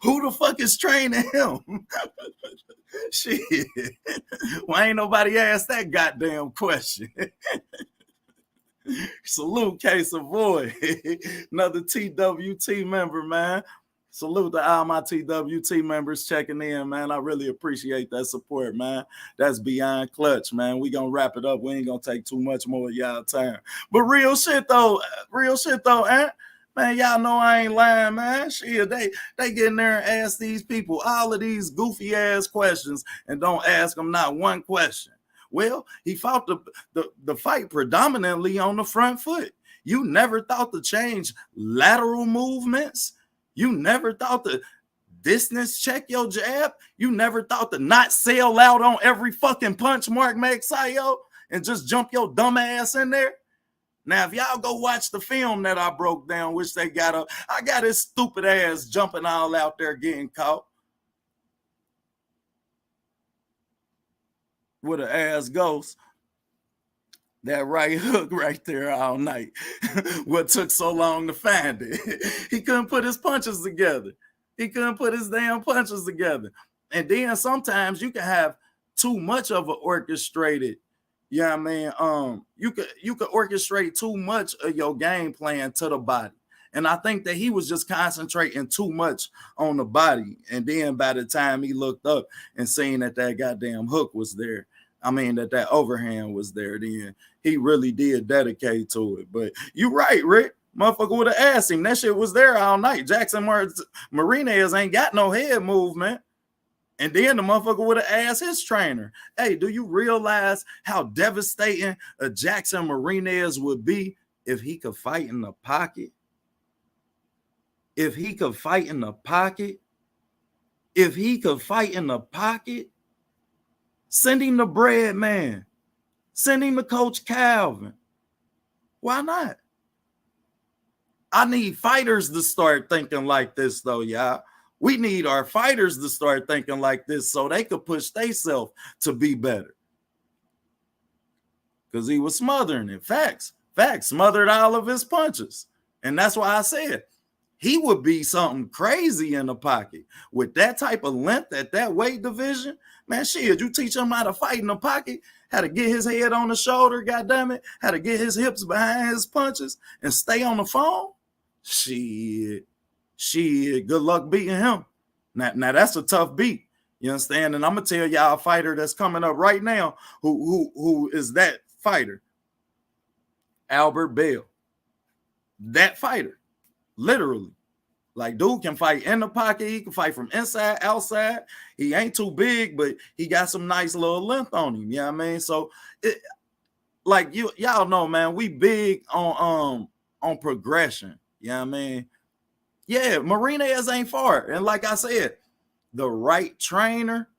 Who the fuck is training him? Shit. Why ain't nobody asked that goddamn question? Salute K Savoy, another TWT member, man. Salute to all my TWT members checking in, man. I really appreciate that support, man. That's beyond clutch, man. We gonna wrap it up. We ain't gonna take too much more of y'all time. But real shit though, man, y'all know I ain't lying, man. Shit, they get in there and ask these people all of these goofy ass questions and don't ask them not one question. Well, he fought the fight predominantly on the front foot. You never thought to change lateral movements. You never thought to distance check your jab. You never thought to not sail out on every fucking punch, Mark Magsayo, and just jump your dumb ass in there. Now, if y'all go watch the film that I broke down, which they got up, I got his stupid ass jumping all out there getting caught with an ass ghost. That right hook right there all night. What took so long to find it? He couldn't put his punches together. He couldn't put his damn punches together. And then sometimes you can have too much of an orchestrated, you know what I mean? You could orchestrate too much of your game plan to the body. And I think that he was just concentrating too much on the body. And then by the time he looked up and seen that goddamn hook was there, I mean, that overhand was there, then he really did dedicate to it. But you're right, Rick. Motherfucker would have asked him. That shit was there all night. Jackson Marinez ain't got no head movement. And then the motherfucker would have asked his trainer, hey, do you realize how devastating a Jackson Marinez would be if he could fight in the pocket? If he could fight in the pocket? If he could fight in the pocket? Send him the bread man. Send him to Coach Calvin. Why not? I need fighters to start thinking like this, though, y'all. We need our fighters to start thinking like this so they could push themselves to be better. Because he was smothering it. Facts, smothered all of his punches. And that's why I said he would be something crazy in the pocket. With that type of length at that weight division, man, shit, you teach him how to fight in the pocket, how to get his head on the shoulder, goddammit, how to get his hips behind his punches and stay on the phone. Shit, good luck beating him. Now that's a tough beat. You understand? And I'm gonna tell y'all a fighter that's coming up right now who is that fighter. Albert Bell. That fighter. Literally. Like, dude can fight in the pocket. He can fight from inside, outside. He ain't too big, but he got some nice little length on him. You know what I mean? So, like y'all know, man, we big on progression. You know what I mean? Yeah, Marinez ain't far. And like I said, the right trainer,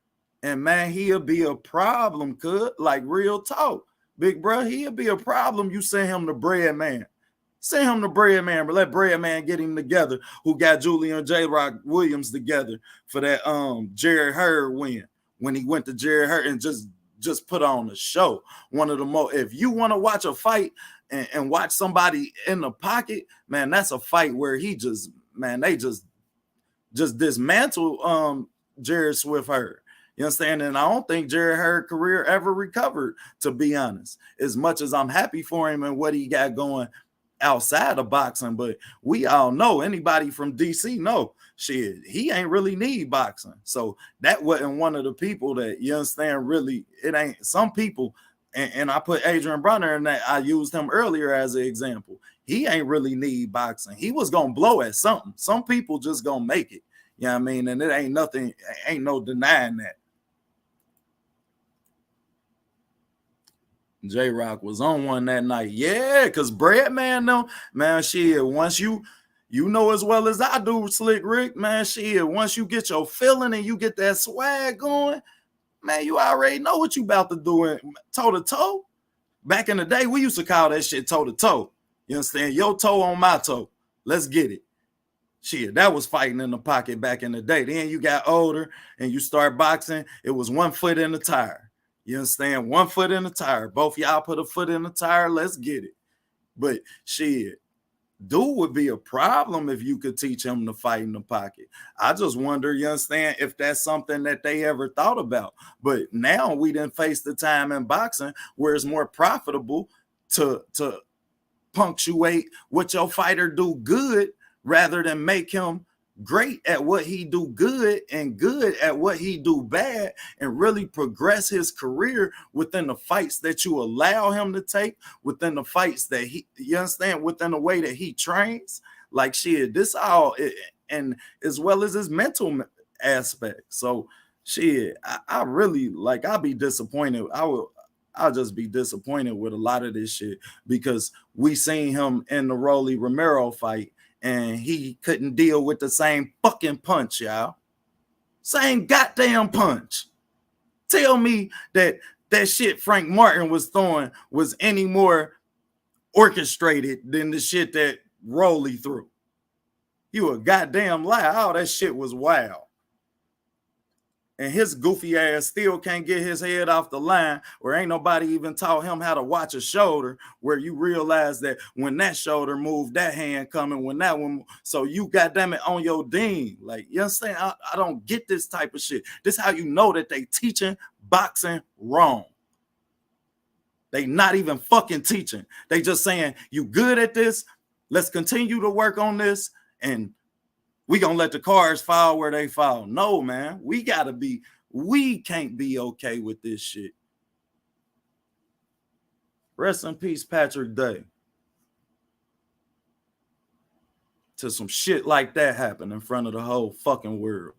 and man, he'll be a problem, like real talk. Big bro, he'll be a problem. You send him the bread man. Send him the bread man, but let bread man get him together, who got Julian J. Rock Williams together for that Jared Hurd win when he went to Jared Hurd and just put on a show. One of the most, if you want to watch a fight and watch somebody in the pocket, man, that's a fight where they just dismantle Jared Swift Hurd. You understand? And I don't think Jared Hurd's career ever recovered, to be honest. As much as I'm happy for him and what he got going outside of boxing, but we all know, anybody from DC know, shit, he ain't really need boxing. So that wasn't one of the people that, you understand, really, it ain't some people, and I put Adrian Bronner in that, I used him earlier as an example. He ain't really need boxing. He was gonna blow at something. Some people just gonna make it. You know what I mean? And it ain't nothing, ain't no denying that. J-Rock was on one that night. Yeah, because Bread Man, though, man, shit, once you know as well as I do, Slick Rick, man, shit, once you get your feeling and you get that swag going, man, you already know what you about to do toe-to-toe. Back in the day, we used to call that shit toe-to-toe. You understand? Your toe on my toe. Let's get it. Shit, that was fighting in the pocket back in the day. Then you got older and you start boxing. It was 1 foot in the tire. You understand? 1 foot in the tire. Both y'all put a foot in the tire. Let's get it. But shit, dude would be a problem if you could teach him to fight in the pocket. I just wonder, you understand, if that's something that they ever thought about. But now we didn't face the time in boxing where it's more profitable to punctuate what your fighter do good rather than make him great at what he do good and good at what he do bad, and really progress his career within the fights that you allow him to take, within the fights that he, you understand, within the way that he trains. Like shit, this all, and as well as his mental aspect. So shit, I really, like, I'll be disappointed. I'll just be disappointed with a lot of this shit, because we seen him in the Rolly Romero fight and he couldn't deal with the same fucking punch, y'all. Same goddamn punch. Tell me that shit Frank Martin was throwing was any more orchestrated than the shit that Rolly threw. You a goddamn liar. All that shit was wild. And his goofy ass still can't get his head off the line, where ain't nobody even taught him how to watch a shoulder, where you realize that when that shoulder moved, that hand coming, when that one, so you goddamn it on your ding. Like, you understand? I don't get this type of shit. This how you know that they teaching boxing wrong. They not even fucking teaching. They just saying, you good at this, let's continue to work on this, and we gonna let the cards fall where they fall. No, man, we can't be okay with this shit. Rest in peace, Patrick Day. To some shit like that happen in front of the whole fucking world.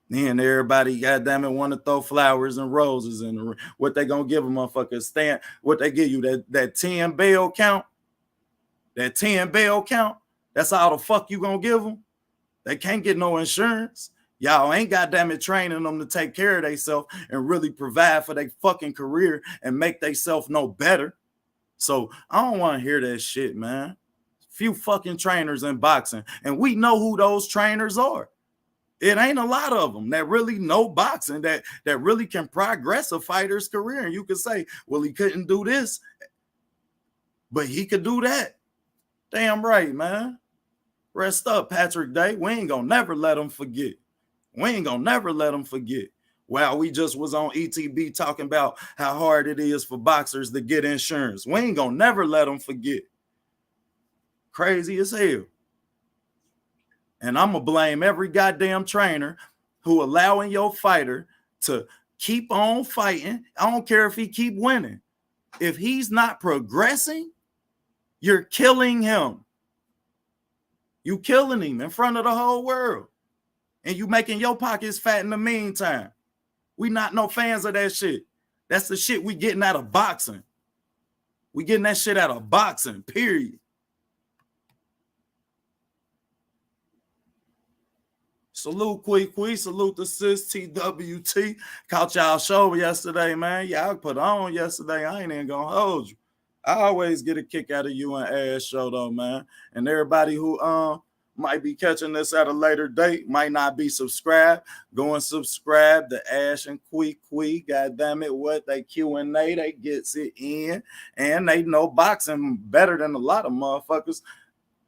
Then everybody, goddamn it, want to throw flowers and roses in the ring. What they gonna give a motherfucker? Stand? What they give you? That 10 bail count? That 10 bail count? That's all the fuck you gonna give them? They can't get no insurance. Y'all ain't goddamn it training them to take care of themselves and really provide for their fucking career and make themselves no better. So I don't want to hear that shit, man. Few fucking trainers in boxing, and we know who those trainers are. It ain't a lot of them that really know boxing, that really can progress a fighter's career. And you could say, well, he couldn't do this, but he could do that. Damn right, man. Rest up, Patrick Day. We ain't gonna never let him forget. We ain't gonna never let him forget. Wow, we just was on ETB talking about how hard it is for boxers to get insurance. We ain't gonna never let them forget. Crazy as hell. And I'm gonna blame every goddamn trainer who allowing your fighter to keep on fighting. I don't care if he keep winning. If he's not progressing, you're killing him. You killing him in front of the whole world. And you making your pockets fat in the meantime. We not no fans of that shit. That's the shit we getting out of boxing. We getting that shit out of boxing, period. Salute Quee. Salute the sis TWT. Caught y'all show yesterday, man. Y'all put on yesterday. I ain't even gonna hold you. I always get a kick out of you and Ash show though, man. And everybody who might be catching this at a later date, might not be subscribed, go and subscribe to Ash and Quee. God damn it, what they Q&A, they gets it in, and they know boxing better than a lot of motherfuckers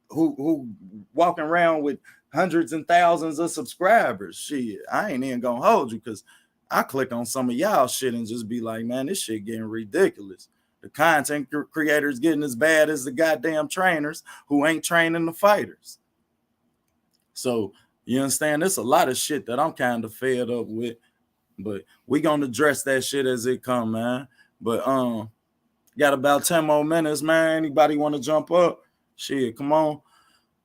who walking around with hundreds and thousands of subscribers. Shit, I ain't even gonna hold you, because I click on some of y'all shit and just be like, man, this shit getting ridiculous. The content creators getting as bad as the goddamn trainers who ain't training the fighters. So you understand? There's a lot of shit that I'm kind of fed up with, but we gonna address that shit as it come, man. But got about 10 more minutes, man. Anybody want to jump up? Shit, come on.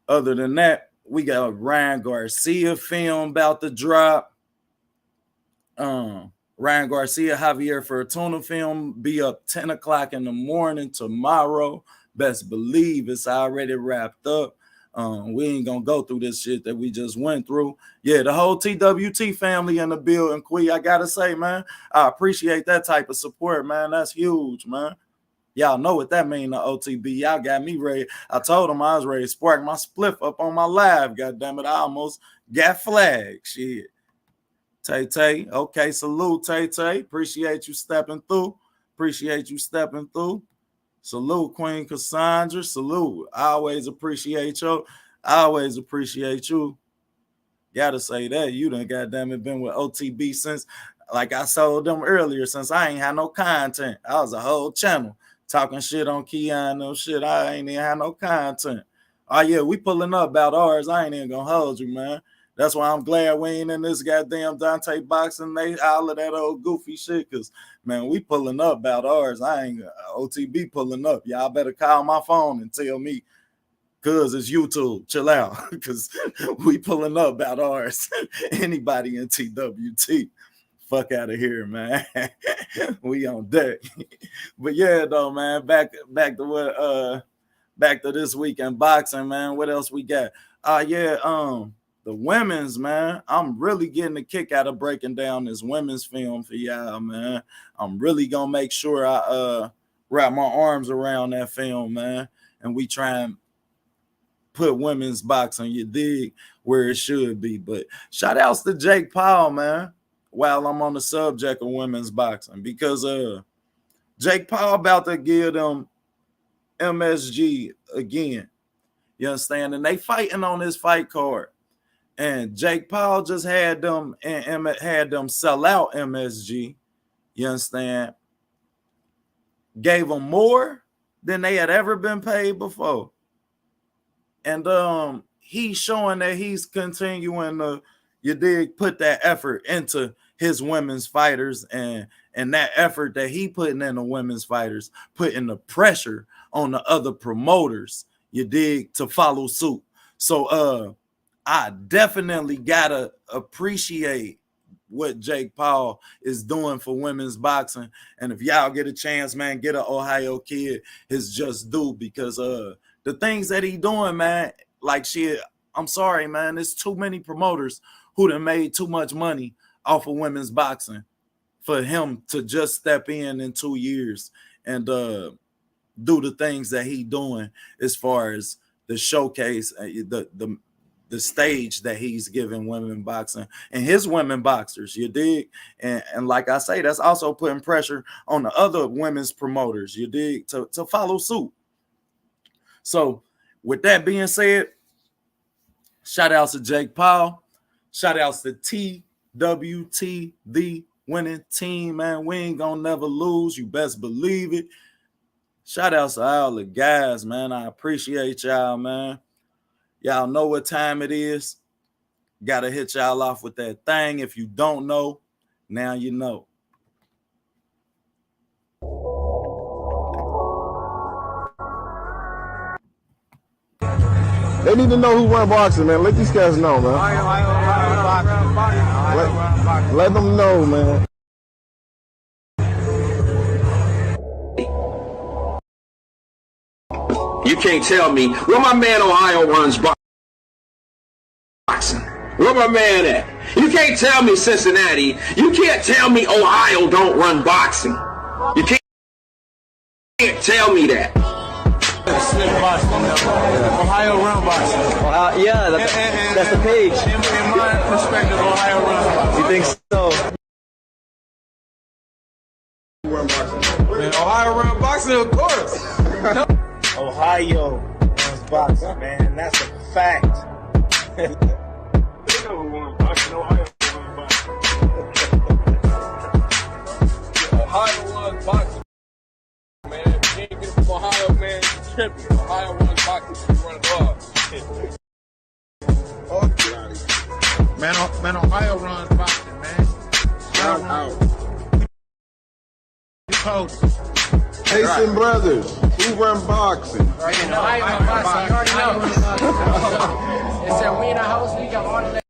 Other than that, we got Ryan Garcia film about to drop. Ryan Garcia, Javier Fortuna film be up 10 o'clock in the morning tomorrow. Best believe it's already wrapped up. We ain't gonna go through this shit that we just went through. Yeah, the whole TWT family in the building, Quee. I gotta say, man, I appreciate that type of support, man. That's huge, man. Y'all know what that mean to OTB. Y'all got me ready. I told them I was ready to spark my spliff up on my live. God damn it, I almost got flagged. Shit. Tay. Okay, salute, Tay. Appreciate you stepping through. Salute, Queen Cassandra. Salute. I always appreciate you. Gotta say that. You done goddamn it been with OTB since, like I told them earlier, since I ain't had no content. I was a whole channel talking shit on Keon, no shit. I ain't even had no content. Oh, yeah, we pulling up about ours. I ain't even gonna hold you, man. That's why I'm glad we ain't in this goddamn Dante boxing. They all of that old goofy shit, because, man, we pulling up about ours. I ain't OTB pulling up. Y'all better call my phone and tell me, because it's YouTube. Chill out, because we pulling up about ours. Anybody in TWT, fuck out of here, man. We on deck. But yeah, though, man, back to this week in boxing, man. What else we got? The women's, man, I'm really getting a kick out of breaking down this women's film for y'all, man. I'm really gonna make sure I wrap my arms around that film, man, and we try and put women's boxing, you dig, where it should be. But shout outs to Jake Paul, man, while I'm on the subject of women's boxing, because Jake Paul about to give them MSG again. You understand? And they fighting on his fight card. And Jake Paul just had them sell out MSG. You understand? Gave them more than they had ever been paid before. And he's showing that he's continuing to, you dig, put that effort into his women's fighters, and that effort that he putting in the women's fighters, putting the pressure on the other promoters, you dig, to follow suit. So I definitely gotta appreciate what Jake Paul is doing for women's boxing. And if y'all get a chance, man, get an Ohio kid his just due, because the things that he doing, man, like shit, I'm sorry, man, there's too many promoters who done made too much money off of women's boxing for him to just step in 2 years and do the things that he doing as far as the showcase, the stage that he's giving women boxing and his women boxers, you dig? And like I say, that's also putting pressure on the other women's promoters, you dig, to follow suit. So with that being said, shout outs to Jake Paul, shout outs to TWT, the winning team, man. We ain't gonna never lose, you best believe it. Shout outs to all the guys, man. I appreciate y'all, man. Y'all know what time it is. Gotta hit y'all off with that thing. If you don't know, now you know. They need to know who run boxing, man. Let these guys know, man. Let them know, man. You can't tell me where my man Ohio runs boxing. Where my man at? You can't tell me Cincinnati. You can't tell me Ohio don't run boxing. You can't tell me that. Ohio run boxing. Yeah, that's the page. In my perspective, Ohio run boxing. You think so? Man, Ohio run boxing, of course. Ohio runs boxing, man. That's a fact. Ohio runs boxing, man. tripping. Ohio runs boxing. We run it all. Man, Ohio runs boxing, man. Shout out. Jason Brothers, who run boxing? Man, Ohio runs boxing. You already know. They said we in the house, we got all the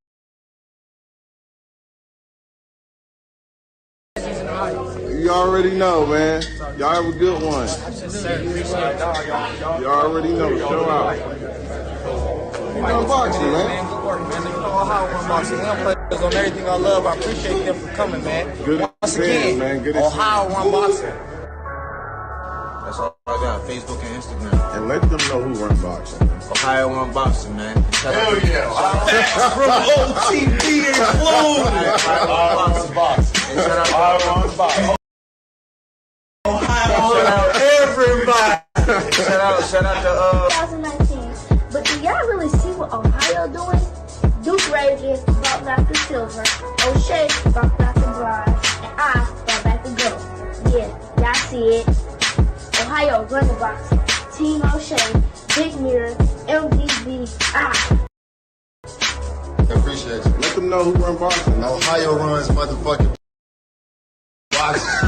legends in Ohio. You already know, man. Y'all have a good one. You already know. Show out. You run boxing, man. Ohio run boxing. Young players on everything I love. I appreciate them for coming, man. Good Once again, man. Good Ohio run boxing. That's all I got. Facebook and Instagram. And let them know who run boxing, man. Ohio run boxing, man. Hell yeah. From OTB included. Ohio run boxing. And shout out Everybody. shout out to 2019. But do y'all really see what Ohio doing? Duke Rages brought back the silver, O'Shea brought back the bronze, and I brought back the gold. Yeah, y'all see it. Ohio run the boxing. Team O'Shea, Big Mirror, MDB, I appreciate you. Let them know who run boxing. Ohio runs motherfucking boxing.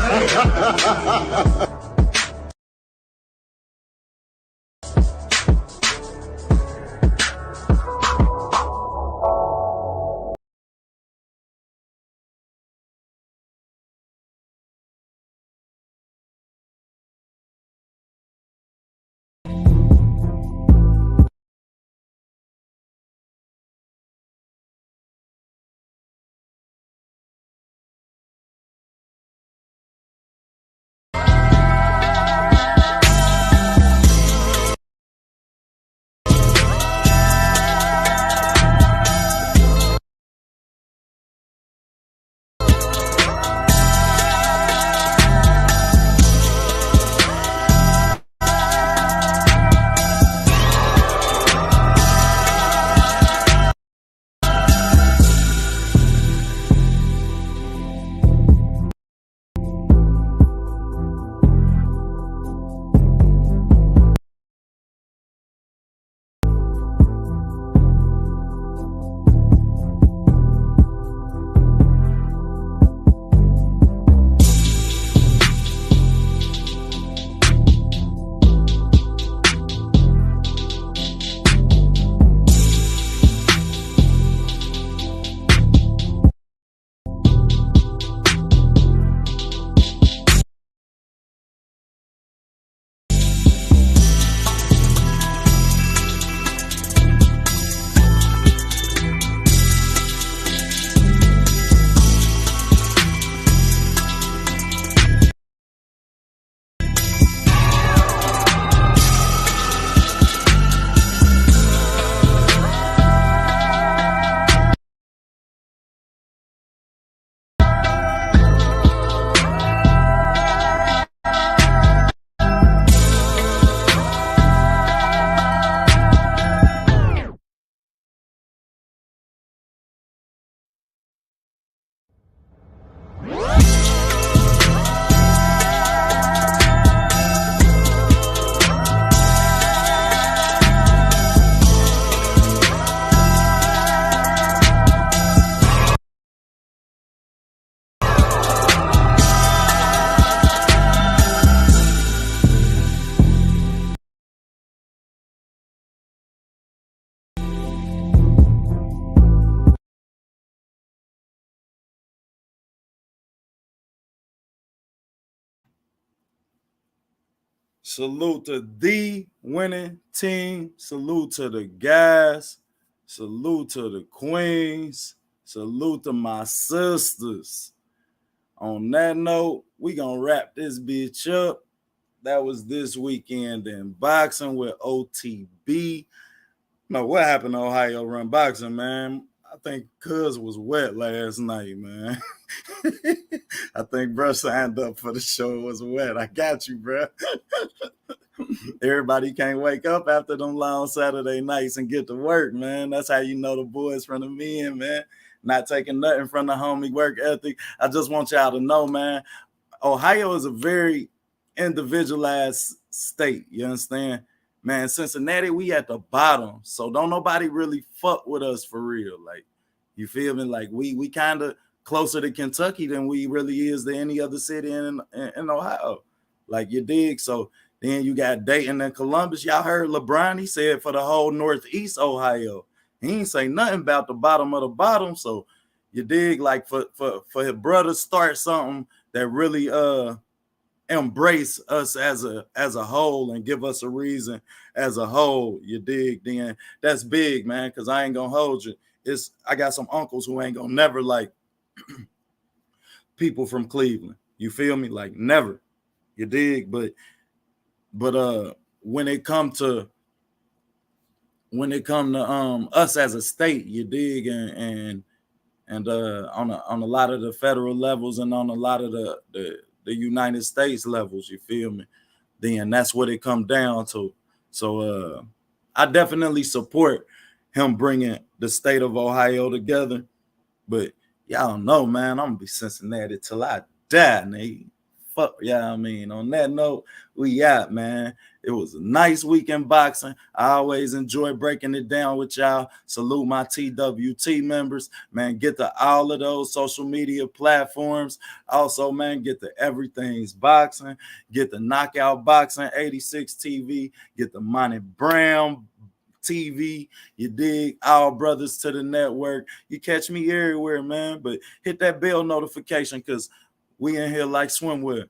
Salute to the winning team. Salute to the guys. Salute to the queens. Salute to my sisters. On that note, we gonna wrap this bitch up. That was this weekend in boxing with OTB. No, what happened to Ohio Run Boxing, man? I think Cuz was wet last night, man. I think bro signed up for the show. It was wet. I got you, bro. Everybody can't wake up after them long Saturday nights and get to work, man. That's how you know the boys from the men, man. Not taking nothing from the homie work ethic. I just want y'all to know, man, Ohio is a very individualized state. You understand? man, Cincinnati, we at the bottom. So don't nobody really fuck with us for real. Like, you feel me? Like we kind of closer to Kentucky than we really is to any other city in Ohio. Like, you dig? So then you got Dayton and Columbus. Y'all heard LeBron, he said for the whole Northeast Ohio. He ain't say nothing about the bottom of the bottom. So you dig? Like, for his brother start something that really embrace us as a whole and give us a reason as a whole, you dig? Then that's big, man, because I ain't gonna hold you. I got some uncles who ain't gonna never like people from Cleveland. You feel me? Like, never. You dig? But when it come to us as a state, you dig, and on a lot of the federal levels and on a lot of the United States levels, you feel me? Then that's what it come down to. So I definitely support him bringing the state of Ohio together. But y'all don't know, man, I'm gonna be Cincinnati till I die, nigga. Fuck, yeah, I mean, on that note, we out, man. It was a nice week in boxing. I always enjoy breaking it down with y'all. Salute my TWT members, man. Get to all of those social media platforms. Also, man, get to Everything's Boxing. Get the Knockout Boxing 86 TV. Get the Monty Brown TV. You dig? All brothers to the network. You catch me everywhere, man. But hit that bell notification, because we in here like swimwear.